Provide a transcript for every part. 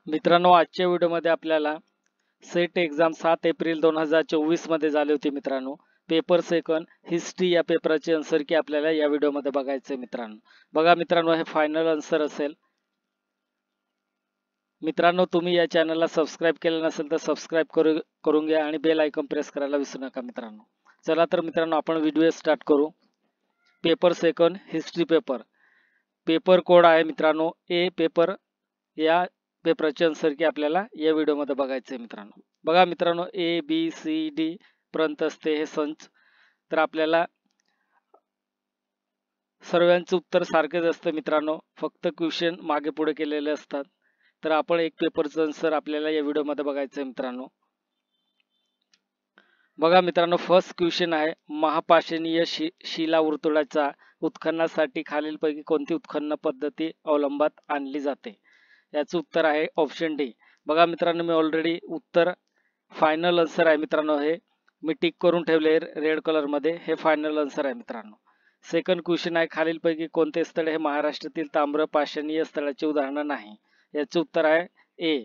मित्रांनो, आजच्या व्हिडिओमध्ये आपल्याला सेट एक्झाम 7 एप्रिल 2024 मध्ये झाली होती मित्रांनो. पेपर सेकंड हिस्ट्री या पेपराचे आन्सर की आपल्याला या व्हिडिओमध्ये बघायचे मित्रांनो. बघा मित्रांनो, हे फायनल आन्सर असेल. मित्रांनो, तुम्ही या चॅनलला सबस्क्राईब केलं नसेल तर सबस्क्राईब करून घ्या आणि बेल आयकॉन प्रेस करायला विसरू नका मित्रांनो. चला तर मित्रांनो, आपण व्हिडिओ स्टार्ट करू. Paper second history paper code आहे मित्रांनो ए पेपर. या पेपरचे आन्सर की आपल्याला या व्हिडिओमध्ये बघायचे आहे मित्रांनो. बघा मित्रांनो, ए बी सी डी पर्यंत असते हे संच. तर आपल्याला सर्वांचे उत्तर सारखेच असतं मित्रांनो, फक्त क्वेश्चन मागे पुढे केलेले असतात. तर आपण एक पेपरचं आन्सर आपल्याला या व्हिडिओमध्ये बघायचं आहे मित्रांनो. बघा मित्रांनो, फर्स्ट क्वेश्चन आहे, महापाषाणीय शिला वर्तुळाच्या उत्खननासाठी खालीलपैकी कोणती उत्खनन पद्धती अवलंबात आणली जाते? याचं उत्तर आहे ऑप्शन डी. बघा मित्रांनो, मी ऑलरेडी उत्तर फायनल आन्सर आहे मित्रांनो. हे मी टिक करून ठेवले रेड कलर मध्ये. हे फायनल आन्सर आहे मित्रांनो. सेकंड क्वेश्चन आहे, खालीलपैकी कोणते स्थळ हे महाराष्ट्रातील ताम्र पाषाणीय स्थळाचे उदाहरण नाही? याचे उत्तर आहे ए.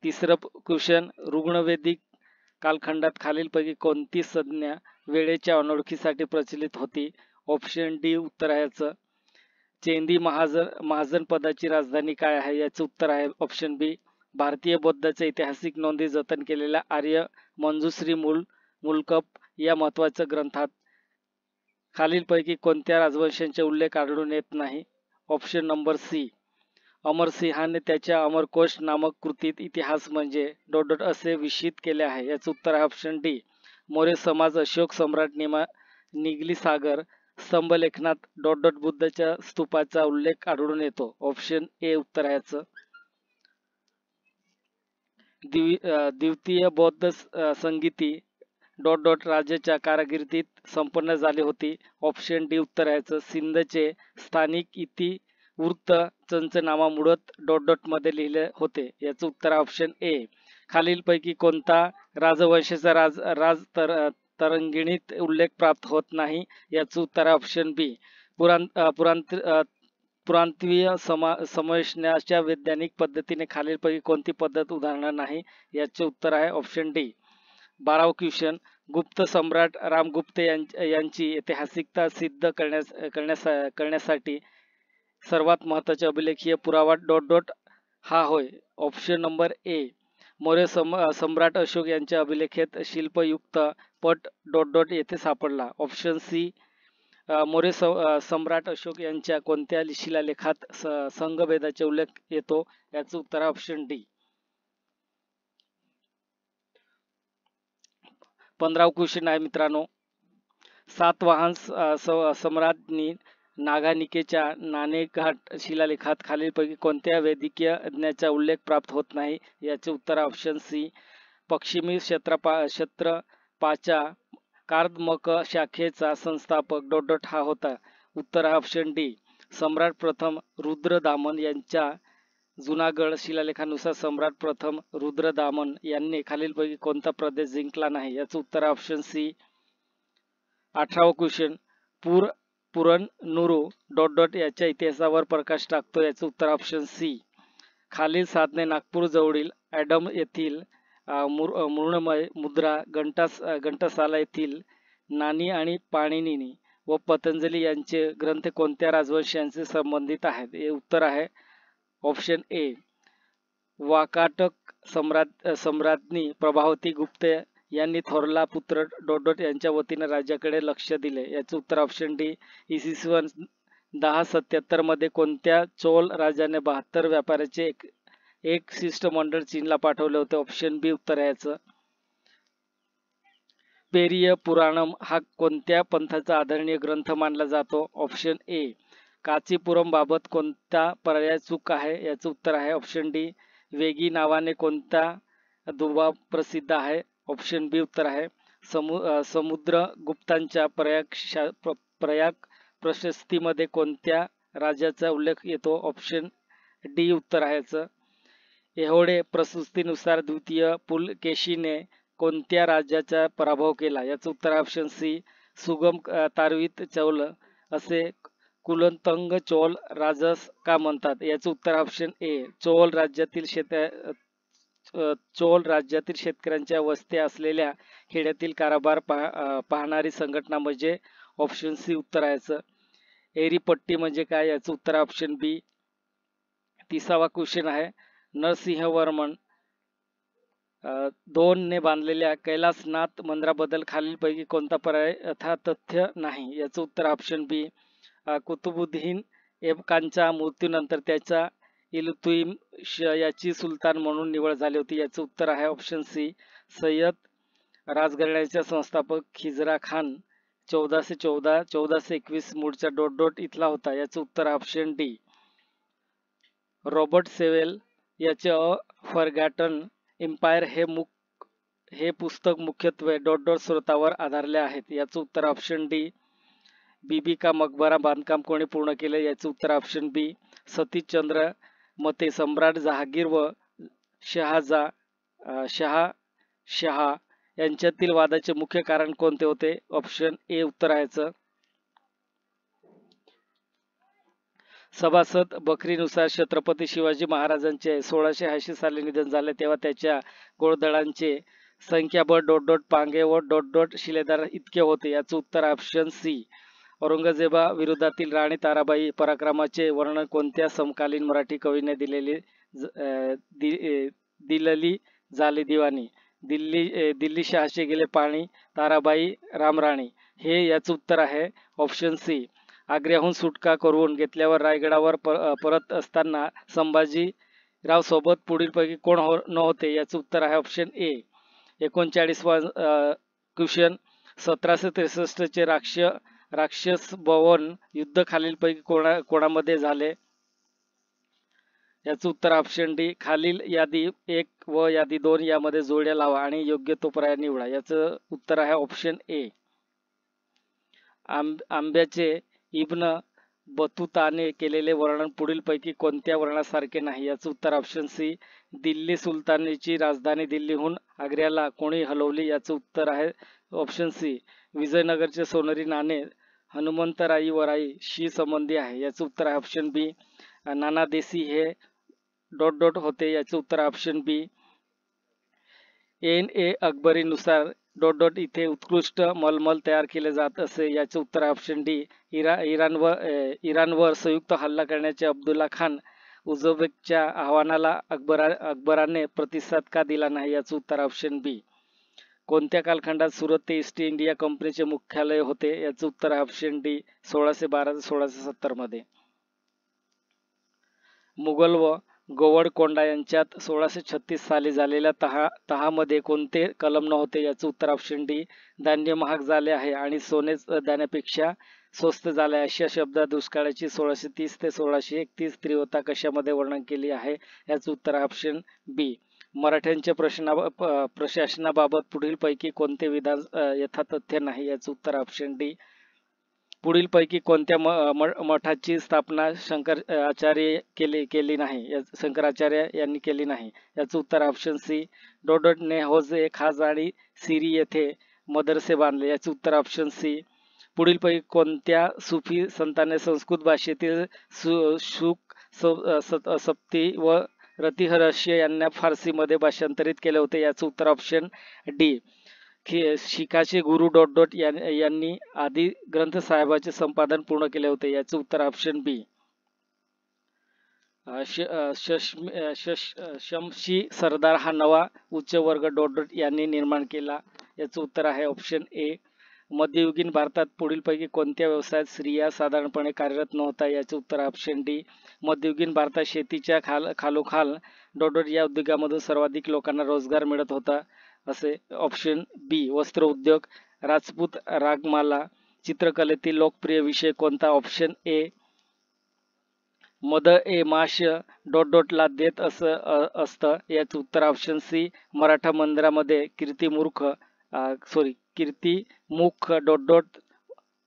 तिसरं क्वेश्चन, रुग्णवेदिक कालखंडात खालीलपैकी कोणती संज्ञा वेळेच्या अनोळखीसाठी प्रचलित होती? ऑप्शन डी उत्तर आहे याचं. चेंदी महाजन पदाची राजधानी काय आहे? याचे उत्तर आहे ऑप्शन बी. भारतीय बौद्धाच्या ऐतिहासिक नोंदी जतन केलेल्या आर्य मंजुश्री मुलकप या महत्वाच्या ग्रंथात खालीलपैकी कोणत्या राजवंशांचे उल्लेख आढळून येत नाही? Option number C. अमरसिंहाने त्याच्या अमरकोश नामक कृतीत इतिहास म्हणजे असे विषित केले आहे. याचे उत्तर आहे ऑप्शन डी. मौर्य समाज, अशोक सम्राट, निगली सागर स्तंभलेखनात बुद्धाच्या स्तूपाचा उल्लेख आढळून येतो. ऑप्शन ए उत्तर आहे याचं. द्वितीय बौद्ध संगीती राजाच्या कारकिर्दीत संपन्न झाली होती. ऑप्शन डी उत्तर आहे याचं. सिंधचे स्थानिक इतिवृत्त चंचनामा मुळत मध्ये लिहिले होते. याचं उत्तर आहे ऑप्शन ए. खालीलपैकी कोणता राजवंशाचा राज तरंगिणीत उल्लेख प्राप्त होत नाही? याचं उत्तर आहे ऑप्शन बी. पुरातत्वीय समजण्याच्या वैज्ञानिक पद्धतीने खालीलपैकी कोणती पद्धत उदाहरण नाही? याचे उत्तर आहे ऑप्शन डी. 12वा क्वेश्चन, गुप्त सम्राट रामगुप्त यांची ऐतिहासिकता सिद्ध करण्यासाठी सर्वात महत्वाचे अभिलेखीय पुरावा हा होय. Option number A. मौर्य सम्राट अशोक यांच्या अभिलेखेत शिल्पयुक्त पट येथे सापडला. Option C. मौर्य सम्राट अशोक यांच्या कोणत्या शिलालेखात संघभेदाचे उल्लेख येतो? याचं उत्तर आहे ऑप्शन डी. 15वा क्वेश्चन आहे मित्रांनो, सातवाहन सम्राज्ञी नागानिकेच्या नाणेघाट शिलालेखात खालीलपैकी कोणत्या वैदिकीय यज्ञाचा उल्लेख प्राप्त होत नाही? याचे उत्तर ऑप्शन सी. पश्चिमी क्षत्रपाच्या कार्दमक शाखेचा संस्थापक हा होता. उत्तर आहे ऑप्शन डी. सम्राट प्रथम रुद्रदामन यांच्या जुनागड शिलालेखानुसार सम्राट प्रथम रुद्रदामन यांनी खालीलपैकी कोणता प्रदेश जिंकला नाही? याचं उत्तर आहे ऑप्शन सी. 18वा क्वेश्चन, पुरननुरू याच्या इतिहासावर प्रकाश टाकतो. याचं उत्तर ऑप्शन सी. खालील साधने नागपूर जवळील ॲडम येथील मृण्मय मुद्रा, घंटसाला येथील नाणी आणि पाणिनी व पतंजली यांचे ग्रंथ कोणत्या राजवंशांशी संबंधित आहेत? हे उत्तर आहे ऑप्शन ए. वाकाटक सम्राज्ञी प्रभावती गुप्त यांनी थोरला पुत्र यांच्या वतीने राज्याकडे लक्ष दिले. याचे उत्तर ऑप्शन डी. इसवी सन 1077 मध्ये कोणत्या चोल राजाने 72 व्यापाऱ्याचे एक शिष्टमंडळ चीनला पाठवले होते? ऑप्शन बी उत्तर आहे याचं. पेरिय पुराणम हा कोणत्या पंथाचा आदरणीय ग्रंथ मानला जातो? Option A. कांचीपुरम बाबत कोणता पर्याय चूक आहे? याचं उत्तर आहे ऑप्शन डी. वेगी नावाने कोणता दुवा प्रसिद्ध आहे? ऑप्शन बी उत्तर आहे. समुद्रगुप्तांच्या प्रयाग प्रशस्तीमध्ये कोणत्या राजाचा उल्लेख येतो? ऑप्शन डी उत्तर आहे याचं. एहोळे प्रशस्तीनुसार द्वितीय पुलकेशीने कोणत्या राजाचा पराभव केला? याचं उत्तर ऑप्शन सी. सुगम तारवीत चौल असे कुलोत्तुंग चोल राजस का म्हणतात? याचं उत्तर ऑप्शन ए. चोल राज्यातील शेतकऱ्यांच्या वस्त्या असलेल्या खेड्यातील कारभार पाहणारी संघटना म्हणजे ऑप्शन सी उत्तर आहे याचं. एरीपट्टी म्हणजे काय? याचं उत्तर ऑप्शन बी. 30वा क्वेश्चन आहे, नरसिंहवर्मन II ने बांधलेल्या कैलासनाथ मंदिराबद्दल खालीलपैकी कोणता पर्याय यथातथ्य नाही? याचं उत्तर ऑप्शन बी. कुतुबुद्दीन ऐबकांच्या मृत्यूनंतर त्याचा इल्तुमिश याची सुलतान म्हणून निवड झाली होती. याचं उत्तर आहे ऑप्शन सी. सय्यद राजघराण्याचा संस्थापक खिजरा खान 1414-1421 मूळचा इथला होता. याचं उत्तर ऑप्शन डी. रॉबर्ट सेवेल याचे फॉरगॉटन एम्पायर हे पुस्तक मुख्यत्वे स्रोतावर आधारले आहेत. याचं उत्तर ऑप्शन डी. बीबी का मकबरा बांधकाम कोणी पूर्ण केले? याचं उत्तर ऑप्शन बी. सतीशचंद्र मते सम्राट जहागीर व शहा यांच्यातील वादाचे मुख्य कारण कोणते होते? ऑप्शन ए उत्तर आहे याचं. सभासद बखरीनुसार छत्रपती शिवाजी महाराजांचे 1680 साली निधन झाले तेव्हा त्याच्या घोडदळांचे संख्याबळ पांगे व शिलेदार इतके होते. याचं उत्तर ऑप्शन सी. औरंगजेबा विरोधातील राणी ताराबाई पराक्रमाचे वर्णन कोणत्या समकालीन मराठी कवीने दिलेली झाली दिवाणी? दिल्ली शहाचे गेले पाणी, ताराबाई रामराणी. हे याचं उत्तर आहे ऑप्शन सी. आग्र्याहून सुटका करून घेतल्यावर रायगडावर परत असताना संभाजीराव सोबत पुढीलपैकी कोण नव्हते? याचं उत्तर आहे ऑप्शन ए. 39वा क्वेश्चन, 1763 चे राक्षस भवन युद्ध खालीलपैकी कोणामध्ये झाले? याचं उत्तर ऑप्शन डी. खालील यादी 1 व यादी 2 यामध्ये जोड्या लावा आणि योग्य तो पर्याय निवडा. याचं उत्तर आहे ऑप्शन ए. आंब्याचे इब्न बतुताने केलेले वर्णन पुढीलपैकी कोणत्या वर्णासारखे नाही? याचं उत्तर ऑप्शन सी. दिल्ली सुलतानीची राजधानी दिल्लीहून आग्र्याला कोणी हलवली? याचं उत्तर आहे ऑप्शन सी. विजयनगरचे सोनेरी नाणे हनुमंतराई वराई शी संबंधी आहे. याचं उत्तर आहे ऑप्शन बी. नाना देसी हे होते. याचं उत्तर ऑप्शन बी. N.A. अकबरीनुसार इथे उत्कृष्ट मलमल तयार केले जात असे. याचे उत्तर ऑप्शन डी. इराणवर संयुक्त हल्ला करण्याचे अब्दुल्ला खान उझबेकच्या आव्हानाला अकबराने प्रतिसाद का दिला नाही? याचे उत्तर ऑप्शन बी. कोणत्या कालखंडात सुरत ते ईस्ट इंडिया कंपनीचे मुख्यालय होते? याचे उत्तर ऑप्शन डी. 1612 ते 1670 मध्ये. मुघल व गोवळकोंडा यांच्यात 1636 साली झालेल्या तहामध्ये कोणते कलम नव्हते? याचे उत्तर ऑप्शन डी. धान्य महाग झाले आहे आणि सोने धान्यापेक्षा स्वस्त झाले आहे अशा शब्दात दुष्काळाची 1630 ते 1631 तीव्रता कशामध्ये वर्णन केली आहे? याचे उत्तर ऑप्शन बी. मराठ्यांच्या प्रशासनाबाबत पुढीलपैकी कोणते विधान यथातथ्य नाही? याचे उत्तर ऑप्शन डी. पुढीलपैकी कोणत्या मठाची स्थापना शंकराचार्य यांनी केली नाही? याचं उत्तर ऑप्शन सी. ने होजे खाज आणि सिरी येथे मदरसे बांधले. याचे उत्तर ऑप्शन सी. पुढीलपैकी कोणत्या सुफी संतांनी संस्कृत भाषेतील शुक सप्ती व रतिहर्ष यांना फारसीमध्ये भाषांतरित केले होते? याचं उत्तर ऑप्शन डी. शिखाचे गुरु यांनी आदी ग्रंथ साहेबाचे संपादन पूर्ण केले होते. याचे उत्तर ऑप्शन बी. शमशी सरदार हा नवा उच्च वर्ग यांनी निर्माण केला. याचे उत्तर आहे ऑप्शन ए. मध्ययुगीन भारतात पुढीलपैकी कोणत्या व्यवसायात स्त्रिया साधारणपणे कार्यरत नव्हता? याचे उत्तर ऑप्शन डी. मध्ययुगीन भारतात शेतीच्या खालोखाल या उद्योगामधून सर्वाधिक लोकांना रोजगार मिळत होता असे. ऑप्शन बी. वस्त्र उद्योग. राजपूत रागमाला चित्रकलेतील लोकप्रिय विषय कोणता? Option A. मद ए माश ला देत असतं. याचं उत्तर ऑप्शन सी. मराठा मंदिरामध्ये कीर्तिमुख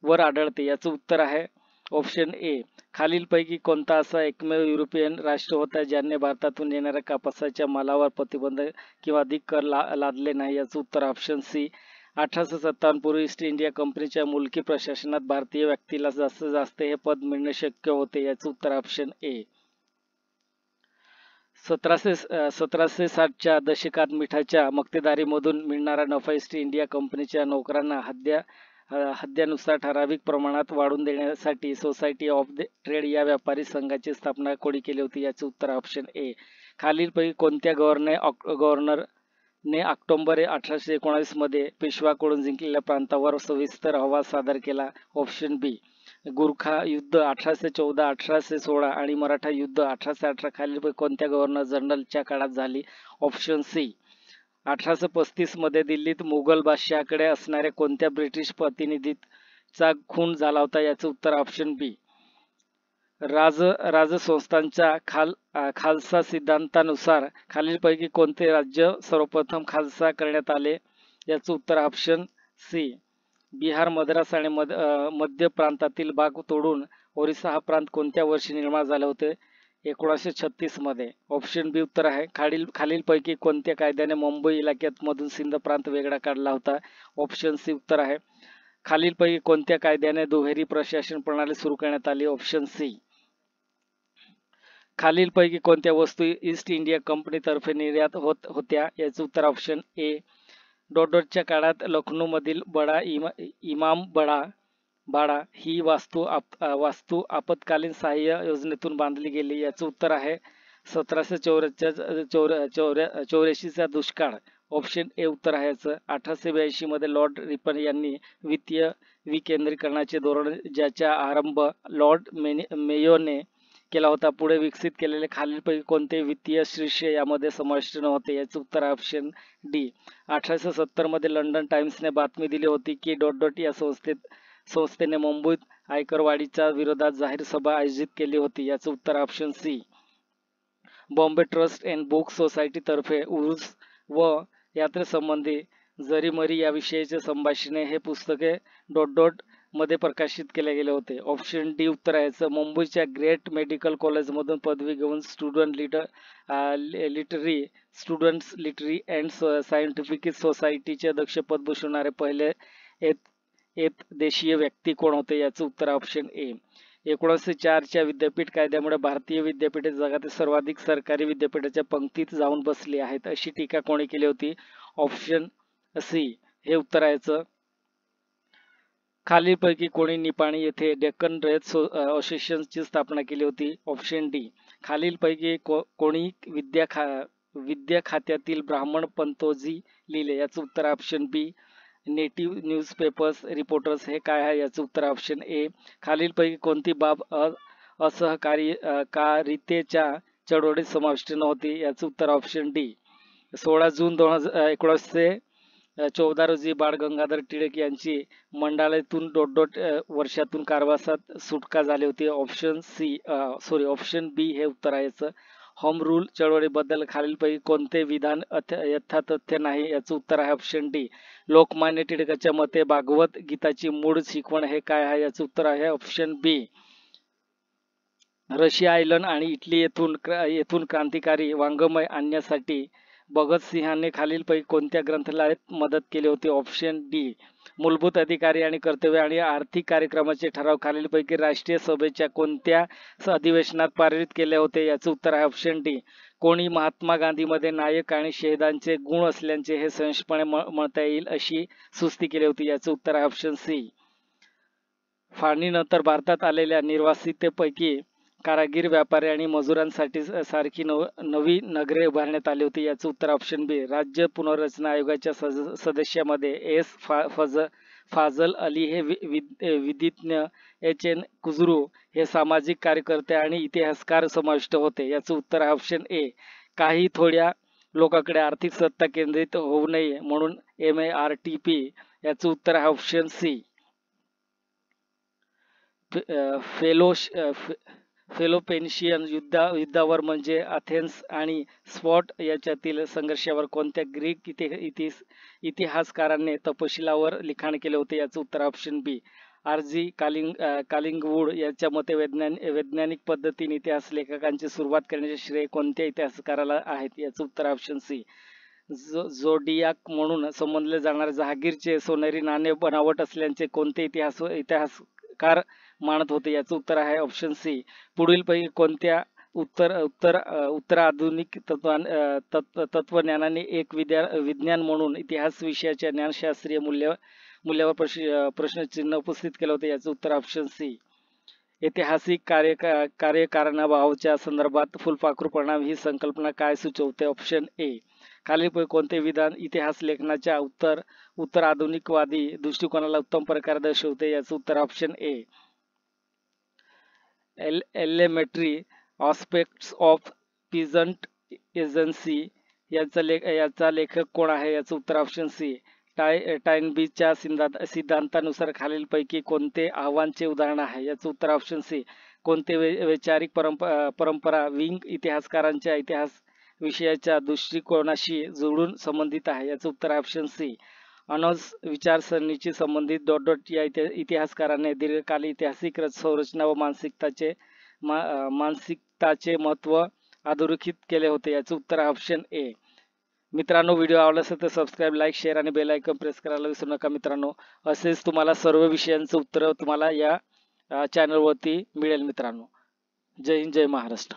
वर आढळते. याचं उत्तर आहे ऑप्शन ए. खालीलपैकी कोणता असा एकमेव युरोपियन राष्ट्र होता ज्याने भारतातून येणाऱ्या कापसाच्या मालावर प्रतिबंध किंवा अधिक कर लादले नाही? याचं उत्तर ऑप्शन सी. 1857 पूर्वी ईस्ट इंडिया कंपनीच्या मुलकी प्रशासनात भारतीय व्यक्तीला जास्तीत जास्त हे पद मिळणे शक्य होते. याचे उत्तर ऑप्शन ए. 1760च्या दशकात मिठाच्या मक्तेदारीमधून मिळणारा नफा ईस्ट इंडिया कंपनीच्या नोकरांना हद्द्यानुसार ठराविक प्रमाणात वाढवून देण्यासाठी सोसायटी ऑफ द ट्रेड या व्यापारी संघाची स्थापना कोणी केली होती? याचे उत्तर ऑप्शन ए. खालीलपैकी कोणत्या गव्हर्नरने ऑक्टोबर 1819 मध्ये पेशवाकडून जिंकलेल्या प्रांतावर सविस्तर अहवाल सादर केला? ऑप्शन बी. गुरखा युद्ध 1814, 1816 आणि मराठा युद्ध 1818 खालीलपैकी कोणत्या गव्हर्नर जनरलच्या काळात झाली? Option C. 1835 मध्ये दिल्लीत मुघल बादशहाकडे असणाऱ्या कोणत्या ब्रिटिश प्रतिनिधीचा खून झाला होता? याचे उत्तर ऑप्शन बी. राजसंस्थांच्या खालसा सिद्धांतानुसार खालीलपैकी कोणते राज्य सर्वप्रथम खालसा करण्यात आले? याचे उत्तर ऑप्शन सी. बिहार, मद्रास आणि मध्य प्रांतातील भाग तोडून ओरिसा हा प्रांत कोणत्या वर्षी निर्माण झाले होते? 1936 मध्ये. ऑप्शन बी उत्तर आहे. खालीलपैकी कोणत्या कायद्याने मुंबई इलाक्यात मधून सिंध प्रांत वेगळा काढला होता? ऑप्शन सी उत्तर आहे. खालीलपैकी कोणत्या कायद्याने दुहेरी प्रशासन प्रणाली सुरू करण्यात आली? Option C. खालीलपैकी कोणत्या वस्तू ईस्ट इंडिया कंपनीतर्फे निर्यात होत होत्या? याचे उत्तर ऑप्शन ए. डॉडच्या काळात लखनौ मधील बडा इमाम बाडा ही वास्तू आपत्कालीन सहाय्य योजनेतून बांधली गेली. याचे उत्तर आहे 1784चा दुष्काळ. ऑप्शन ए उत्तर आहे याचं. 1882 मध्ये लॉर्ड रिपन यांनी वित्तीय विकेंद्रीकरणाचे धोरण ज्याचा आरंभ लॉर्ड मेयोने केला होता पुढे विकसित केलेले खालीलपैकी कोणते वित्तीय शीर्ष यामध्ये समाविष्ट नव्हते? याचे उत्तर ऑप्शन डी. 1870 मध्ये लंडन टाइम्सने बातमी दिली होती की या संस्थेने मुंबईत आयकरवाढीच्या विरोधात जाहीर सभा आयोजित केली होती. याचे उत्तर option C. Bombay trust and book society तर्फे उर्स व यात्रेसंबंधी जरीमरी याविषयीचे संभाषणे हे पुस्तके मध्ये प्रकाशित केले गेले होते. ऑप्शन डी उत्तर आहे. मुंबईच्या ग्रेट मेडिकल कॉलेजमधून पदवी घेऊन स्टुडंट्स लिटरी अँड सायंटिफिक सोसायटीचे अध्यक्षपद भूषवणारे पहिले देशीय व्यक्ती कोण होते? याचे उत्तर ऑप्शन ए. 1904च्या विद्यापीठ कायद्यामुळे भारतीय विद्यापीठे जगातील सर्वाधिक सरकारी विद्यापीठाच्या पंक्तीत जाऊन बसली आहेत अशी टीका कोणी केली होती? ऑप्शन सी हे उत्तर आहे. खालीलपैकी कोणी निपाणी येथे डेक्कन रयत असोसिएशनची स्थापना केली होती? Option D. खालीलपैकी कोणी विद्या खात्यातील ब्राह्मण पंतोजी लिहिले? याचे उत्तर ऑप्शन बी. नेटिव्ह न्यूजपेपर्स रिपोर्टर्स हे काय आहे? याचे उत्तर ऑप्शन ए. खालीलपैकी कोणती बाब असहकारितेच्या चळवळीत समाविष्ट नव्हती? याचे उत्तर ऑप्शन डी. 16 जून 1914 रोजी बाळ गंगाधर टिळक यांची मंडाळेतून वर्षातून कारवासात सुटका झाली होती. ऑप्शन बी हे उत्तर आहे. होम रूल चळवळीबद्दल खालीलपैकी कोणते विधान यथातथ्य नाही? याचे उत्तर आहे ऑप्शन डी. लोकमान्य टिळकाच्या मते भागवत गीताची मूळ शिकवण हे काय आहे? याचे उत्तर आहे ऑप्शन बी. रशिया, आयर्लंड आणि इटली येथून क्रांतिकारी वाङ्मय आणण्यासाठी भगतसिंहांनी खालीलपैकी कोणत्या ग्रंथालयात मदत केली होती? Option D. मूलभूत अधिकारी आणि कर्तव्य आणि आर्थिक कार्यक्रमाचे ठराव खालीलपैकी राष्ट्रीय सभेच्या कोणत्या अधिवेशनात पारित केले होते? याचे उत्तर आहे ऑप्शन डी. कोणी महात्मा गांधीमध्ये नायक आणि शहीदांचे गुण असल्याचे हे सहजपणे म्हणता येईल अशी सुस्ती केली होती? याचे उत्तर आहे ऑप्शन सी. फाळणीनंतर भारतात आलेल्या निर्वासितेपैकी कारागीर, व्यापारी आणि मजुरांसाठी सारखी नवी नगरे उभारण्यात आली होती? याचे उत्तर ऑप्शन बी. राज्य पुनर्रचना आयोगाच्या सदस्यामध्ये एस. फाजल अली हे विधिज्ञ, एच. एन. कुजरू हे सामाजिक कार्यकर्ते आणि इतिहासकार समाविष्ट होते? याचे उत्तर आहे ऑप्शन ए. काही थोड्या लोकांकडे आर्थिक सत्ता केंद्रित होऊ नये म्हणून MARTP. याचे उत्तर आहे ऑप्शन सी. पेलोपोनेशियन युद्धावर म्हणजे अथेन्स आणि स्पॉट याच्यातील संघर्षावर कोणत्या ग्रीक इतिहासकारांनी तपशिलावर लिखाण केले होते? याचे उत्तर ऑप्शन बी. RG कालिंगवूड याच्या मते वैज्ञानिक पद्धतीने इतिहास लेखकांची सुरुवात करण्याचे श्रेय कोणत्या इतिहासकाराला आहेत? याचे उत्तर ऑप्शन सी. झोडियाक म्हणून संबोधले जाणारे जहागीरचे सोनेरी नाणे बनावट असल्याचे कोणते इतिहासकार मानत होते? याचं उत्तर आहे ऑप्शन सी. पुढीलपैकी कोणत्या उत्तर आधुनिक तत्वज्ञानाने एक विज्ञान म्हणून इतिहास विषयाच्या ज्ञानशास्त्रीय मूल्यावर प्रश्नचिन्ह उपस्थित केलं होतं? याचं उत्तर ऑप्शन सी. ऐतिहासिक कार्यकारणाभावाच्या संदर्भात फुलपाखरू परिणाम ही संकल्पना काय सुचवते? Option A. खालीलपैकी कोणते विधान इतिहास लेखनाच्या उत्तर आधुनिकवादी दृष्टिकोनाला उत्तम प्रकारे दर्शवते? याचं उत्तर option A. Elementary aspects of peasant agency याचा लेखक कोण आहे? याचं उत्तर ऑप्शन सी. टायनबीच्या सिद्धांतानुसार खालीलपैकी कोणते आव्हानचे उदाहरण आहे? याचं उत्तर ऑप्शन सी. कोणते वैचारिक परंपरा विंग इतिहासकारांच्या इतिहास विषयाच्या दृष्टिकोनाशी जोडून संबंधित आहे? याचं उत्तर ऑप्शन सी. अनोस विचारसरणीशी संबंधित या इतिहासकाराने दीर्घकालीन ऐतिहासिक संरचना व मानसिकताचे महत्व अधोरेखित केले होते? याचे उत्तर ऑप्शन ए. मित्रांनो, व्हिडिओ आवडला असेल तर सबस्क्राईब, लाईक, शेअर आणि बेल आयकॉन प्रेस करायला विसरू नका मित्रांनो. असेच तुम्हाला सर्व विषयांचं उत्तर तुम्हाला या चॅनलवरती मिळेल मित्रांनो. जय हिंद, जय महाराष्ट्र.